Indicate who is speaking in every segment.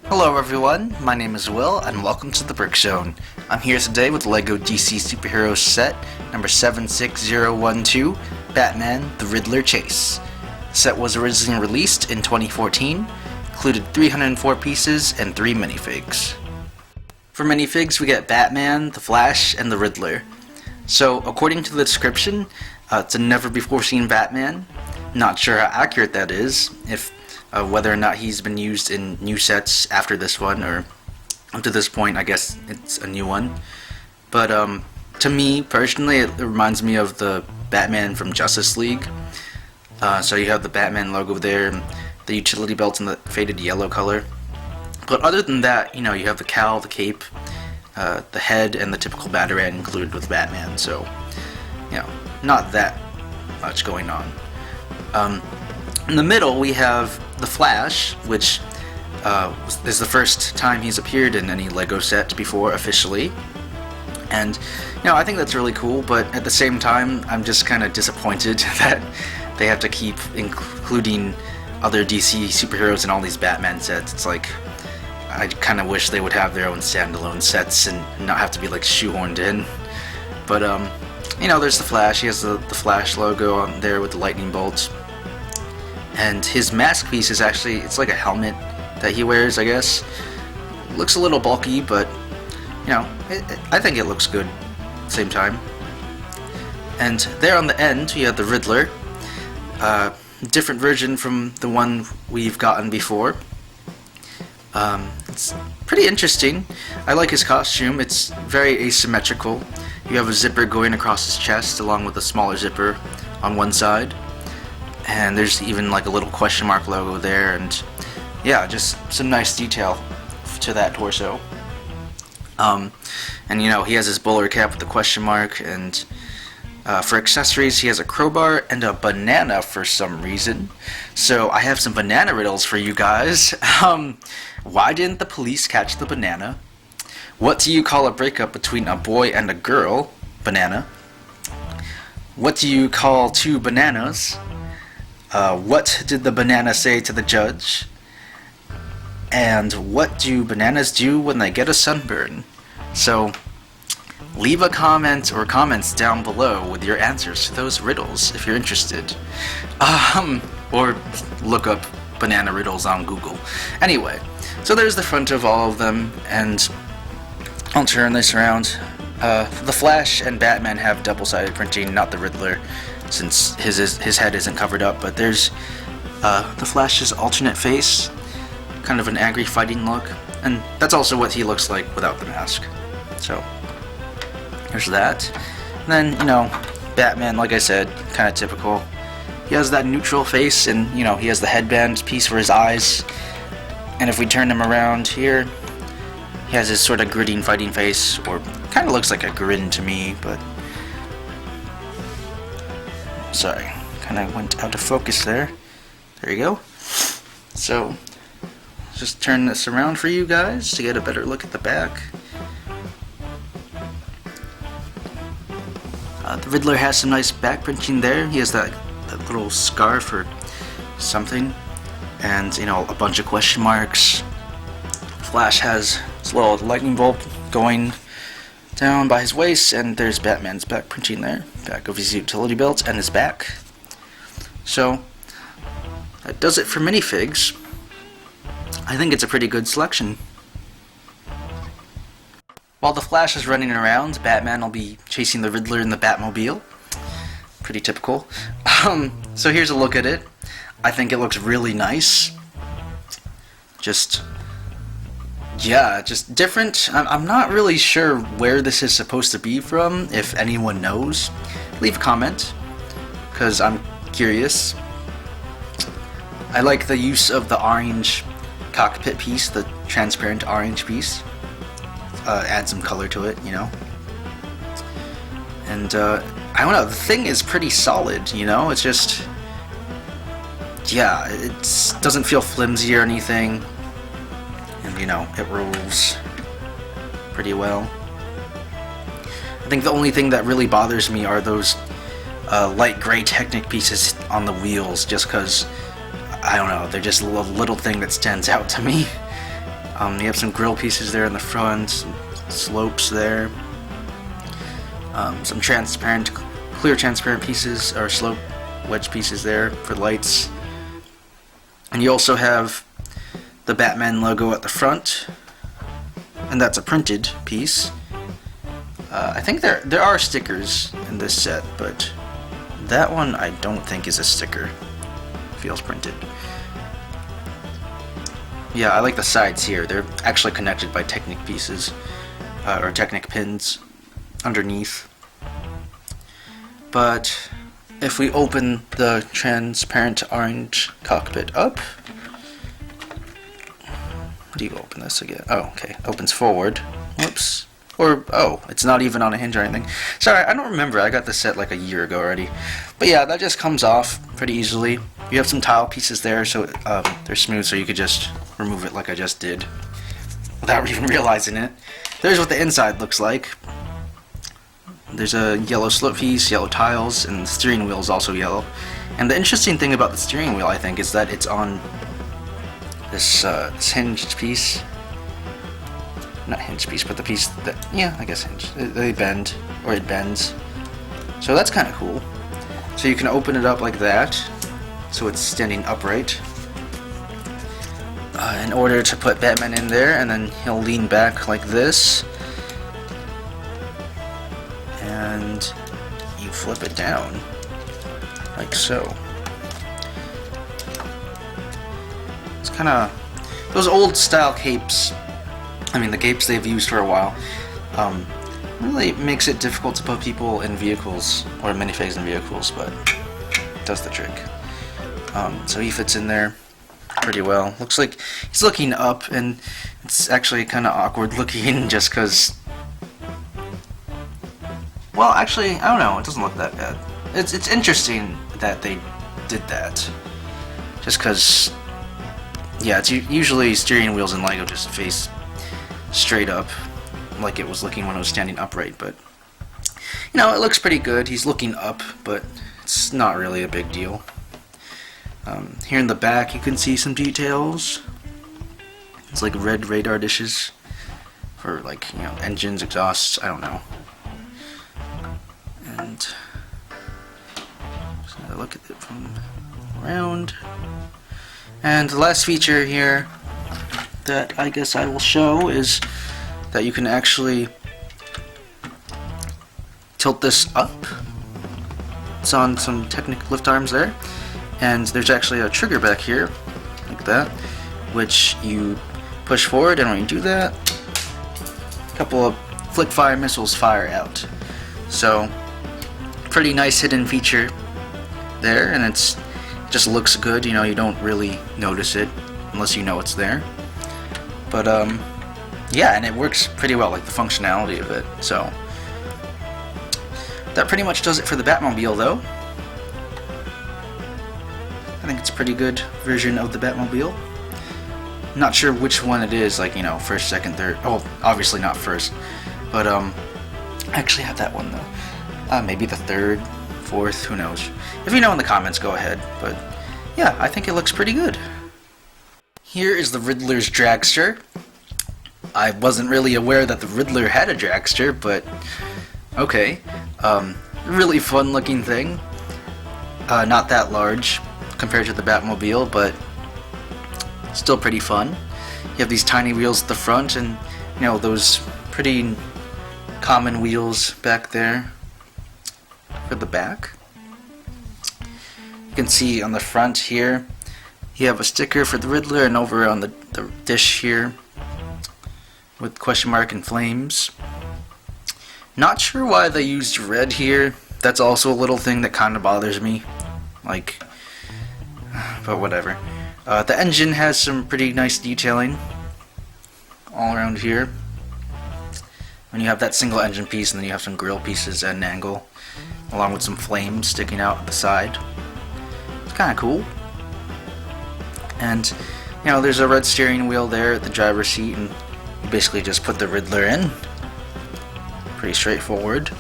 Speaker 1: Hello everyone, my name is Will, and welcome to the Brick Zone. I'm here today with LEGO DC Superheroes set number 76012, Batman the Riddler Chase. The set was originally released in 2014, included 304 pieces and 3 minifigs. For minifigs we get Batman, the Flash, and the Riddler. So according to the description, it's a never-before-seen Batman. Not sure how accurate that is, if whether or not he's been used in new sets after this one, or up to this point I guess it's a new one. But to me personally it reminds me of the Batman from Justice League. So you have the Batman logo there, the utility belt in the faded yellow color. But other than that, you know, you have the cowl, the cape, the head, and the typical Batarang included with Batman, so, you know, not that much going on. In the middle we have the Flash, which is the first time he's appeared in any LEGO set before officially. And, you know, I think that's really cool, but at the same time I'm just kind of disappointed that they have to keep including other DC superheroes in all these Batman sets. It's like, I kind of wish they would have their own standalone sets and not have to be like shoehorned in. But you know, there's the Flash. He has the Flash logo on there with the lightning bolts. And his mask piece is actually, it's like a helmet that he wears, I guess. Looks a little bulky, but, you know, I think it looks good at the same time. And there on the end, we have the Riddler. Different version from the one we've gotten before. It's pretty interesting. I like his costume. It's very asymmetrical. You have a zipper going across his chest along with a smaller zipper on one side. And there's even like a little question mark logo there, and yeah, just some nice detail to that torso. And you know, he has his bowler cap with the question mark, and for accessories he has a crowbar and a banana for some reason. So I have some banana riddles for you guys. Why didn't the police catch the banana? What do you call a breakup between a boy and a girl? Banana. What do you call two bananas? What did the banana say to the judge? And what do bananas do when they get a sunburn? So, leave a comment or comments down below with your answers to those riddles if you're interested. Or look up banana riddles on Google. Anyway, so there's the front of all of them, and I'll turn this around. The Flash and Batman have double-sided printing, not the Riddler, since his head isn't covered up, but there's the Flash's alternate face, kind of an angry fighting look, and that's also what he looks like without the mask. So, there's that. And then, you know, Batman, like I said, kind of typical. He has that neutral face, and, you know, he has the headband piece for his eyes, and if we turn him around here, he has his sort of gritting fighting face, or kind of looks like a grin to me, but sorry, kind of went out of focus there. There you go. So, just turn this around for you guys to get a better look at the back. The Riddler has some nice back printing there. He has that little scarf or something, and, you know, a bunch of question marks. Flash has his little lightning bolt going down by his waist, and there's Batman's back printing there, back of his utility belt and his back. So that does it for minifigs. I think it's a pretty good selection. While the Flash is running around, Batman will be chasing the Riddler in the Batmobile. Pretty typical. So here's a look at it. I think it looks really nice. Just different. I'm not really sure where this is supposed to be from. If anyone knows, leave a comment, because I'm curious. I like the use of the orange cockpit piece, the transparent orange piece. Add some color to it, you know. And I don't know, the thing is pretty solid, you know. It's just, yeah, it doesn't feel flimsy or anything. And, you know, it rolls pretty well. I think the only thing that really bothers me are those light gray Technic pieces on the wheels, just because, I don't know, they're just a little thing that stands out to me. You have some grill pieces there in the front, some slopes there, some clear transparent pieces or slope wedge pieces there for lights. And you also have the Batman logo at the front, and that's a printed piece. I think there are stickers in this set, but that one I don't think is a sticker. Feels printed. Yeah, I like the sides here. They're actually connected by Technic pieces, or Technic pins underneath. But if we open the transparent orange cockpit up, how do you open this again? Oh, okay. Opens forward. Whoops. Or, oh, it's not even on a hinge or anything. Sorry, I don't remember. I got this set like a year ago already. But yeah, that just comes off pretty easily. You have some tile pieces there, so they're smooth, so you could just remove it like I just did without even realizing it. There's what the inside looks like. There's a yellow slope piece, yellow tiles, and the steering wheel is also yellow. And the interesting thing about the steering wheel, I think, is that it's on this hinged piece. Not hinge piece, but the piece that, yeah, I guess hinge. They bend, or it bends. So that's kind of cool. So you can open it up like that, so it's standing upright. In order to put Batman in there, and then he'll lean back like this. And you flip it down, like so. It's kind of those old style capes. I mean, the capes they've used for a while, really makes it difficult to put people in vehicles, or minifigs in vehicles, but it does the trick. So he fits in there pretty well. Looks like he's looking up, and it's actually kind of awkward looking just because... Well, actually, I don't know, it doesn't look that bad. It's interesting that they did that. Just because, yeah, it's usually steering wheels in LEGO just face straight up, like it was looking when it was standing upright, but you know, it looks pretty good. He's looking up, but it's not really a big deal. Here in the back you can see some details. It's like red radar dishes for, like, you know, engines, exhausts, I don't know. And just have a look at it from around. And the last feature here that I guess I will show is that you can actually tilt this up. It's on some Technic lift arms there, and there's actually a trigger back here, like that, which you push forward, and when you do that, a couple of flick fire missiles fire out. So, pretty nice hidden feature there, and it just looks good. You know, you don't really notice it unless you know it's there. But yeah, and it works pretty well, like the functionality of it. So that pretty much does it for the Batmobile, though. I think it's a pretty good version of the Batmobile. Not sure which one it is, like, you know, first, second, third. Oh, obviously not first, but I actually have that one though. Maybe the third, fourth, who knows? If you know in the comments, go ahead. But yeah, I think it looks pretty good. Here is the Riddler's Dragster. I wasn't really aware that the Riddler had a Dragster, but okay. Really fun looking thing. Not that large compared to the Batmobile, but still pretty fun. You have these tiny wheels at the front, and you know, those pretty common wheels back there for the back. You can see on the front here you have a sticker for the Riddler, and over on the dish here with question mark and flames. Not sure why they used red here. That's also a little thing that kind of bothers me. Like, but whatever. The engine has some pretty nice detailing all around here. When you have that single engine piece, and then you have some grill pieces at an angle, along with some flames sticking out the side. It's kind of cool. And, you know, there's a red steering wheel there at the driver's seat, and you basically just put the Riddler in. Pretty straightforward.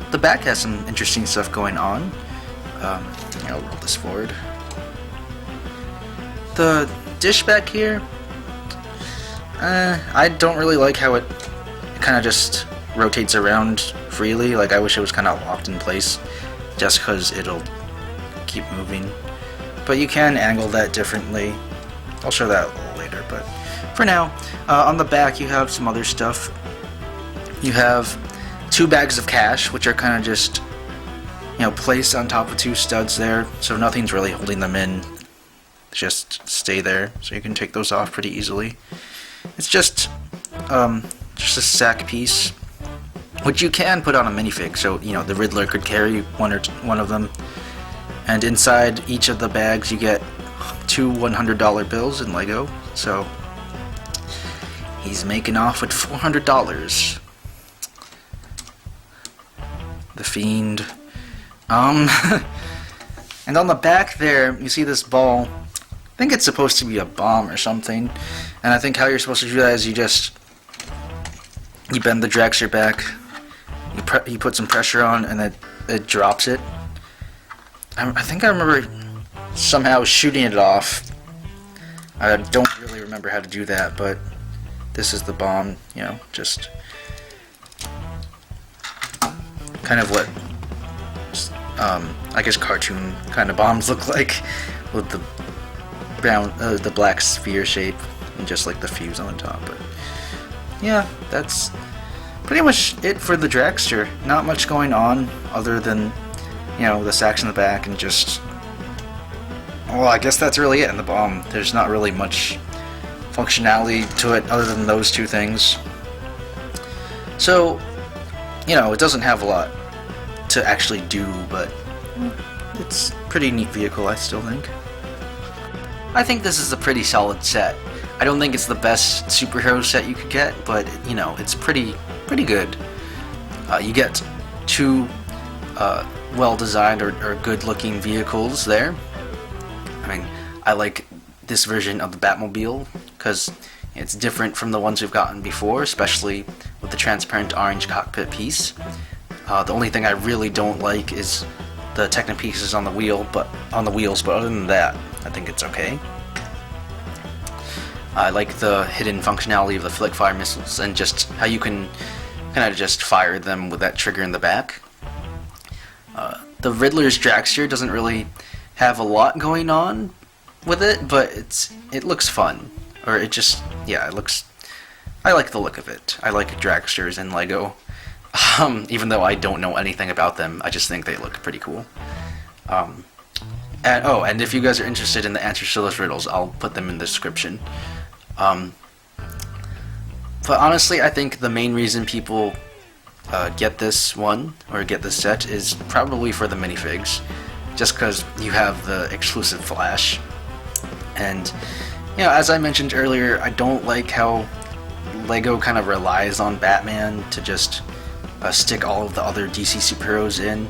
Speaker 1: The back has some interesting stuff going on. I'll roll this forward. The dish back here, I don't really like how it kind of just rotates around freely. Like, I wish it was kind of locked in place, just because it'll keep moving. But you can angle that differently. I'll show that a little later, but for now, on the back you have some other stuff. You have 2 bags of cash, which are kind of just, placed on top of 2 studs there, so nothing's really holding them in. Just stay there, so you can take those off pretty easily. It's just a sack piece, which you can put on a minifig, so the Riddler could carry one of them. And inside each of the bags you get 2 $100 bills in Lego, so he's making off with $400. The Fiend. And on the back there, you see this ball. I think it's supposed to be a bomb or something. And I think how you're supposed to do that is you bend the dragster back, you put some pressure on, and it drops it. I think I remember somehow shooting it off. I don't really remember how to do that, but this is the bomb, just kind of what I guess cartoon kind of bombs look like, with the the black sphere shape and just like the fuse on the top. But yeah, that's pretty much it for the Dragster. Not much going on other than the sacks in the back and just, well, I guess that's really it in the bomb. There's not really much functionality to it other than those 2 things. So, it doesn't have a lot to actually do, but it's a pretty neat vehicle, I still think. I think this is a pretty solid set. I don't think it's the best superhero set you could get, but it's pretty good. You get 2 well-designed or good-looking vehicles there. I mean, I like this version of the Batmobile because it's different from the ones we've gotten before, especially with the transparent orange cockpit piece. The only thing I really don't like is the Techno pieces on the wheels, but other than that, I think it's okay. I like the hidden functionality of the flick fire missiles and just how you can kind of just fire them with that trigger in the back. The Riddler's Dragster doesn't really have a lot going on with it, but it looks fun. Or it just, yeah, it looks, I like the look of it. I like Dragsters in Lego. Even though I don't know anything about them, I just think they look pretty cool. And if you guys are interested in the answers to those riddles, I'll put them in the description. But honestly, I think the main reason people get this one, or get this set, is probably for the minifigs. Just because you have the exclusive Flash. And, as I mentioned earlier, I don't like how Lego kind of relies on Batman to just stick all of the other DC superheroes in.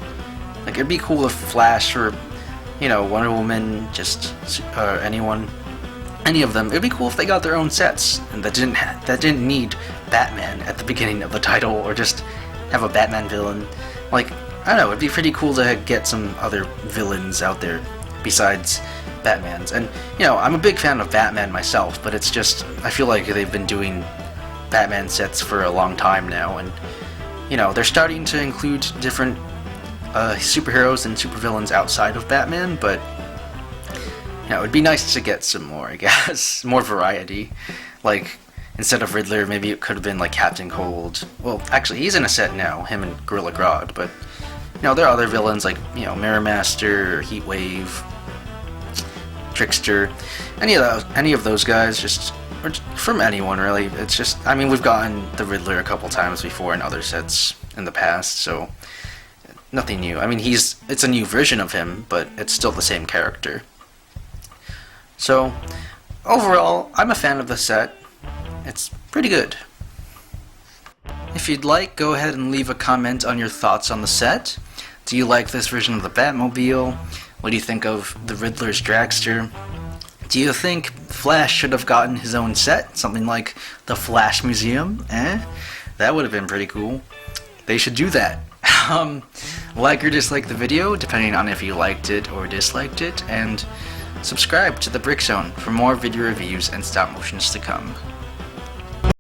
Speaker 1: Like, it'd be cool if Flash or, Wonder Woman, just any of them, it'd be cool if they got their own sets and that didn't need Batman at the beginning of the title, or just have a Batman villain. Like, I don't know, it'd be pretty cool to get some other villains out there besides Batman's. And, I'm a big fan of Batman myself, but it's just, I feel like they've been doing Batman sets for a long time now, and, they're starting to include different superheroes and supervillains outside of Batman, but, it'd be nice to get some more, I guess, more variety. Like, instead of Riddler, maybe it could have been like Captain Cold. Well, actually, he's in a set now, him and Gorilla Grodd, but, there are other villains like, Mirror Master, or Heatwave, Trickster, any of those guys, just, or from anyone really. It's just, I mean, we've gotten the Riddler a couple times before in other sets in the past, so nothing new. I mean, it's a new version of him, but it's still the same character. So, overall, I'm a fan of the set. It's pretty good. If you'd like, go ahead and leave a comment on your thoughts on the set. Do you like this version of the Batmobile? What do you think of the Riddler's Dragster? Do you think Flash should have gotten his own set? Something like the Flash Museum? That would have been pretty cool. They should do that. Like or dislike the video, depending on if you liked it or disliked it, and subscribe to the Brick Zone for more video reviews and stop motions to come.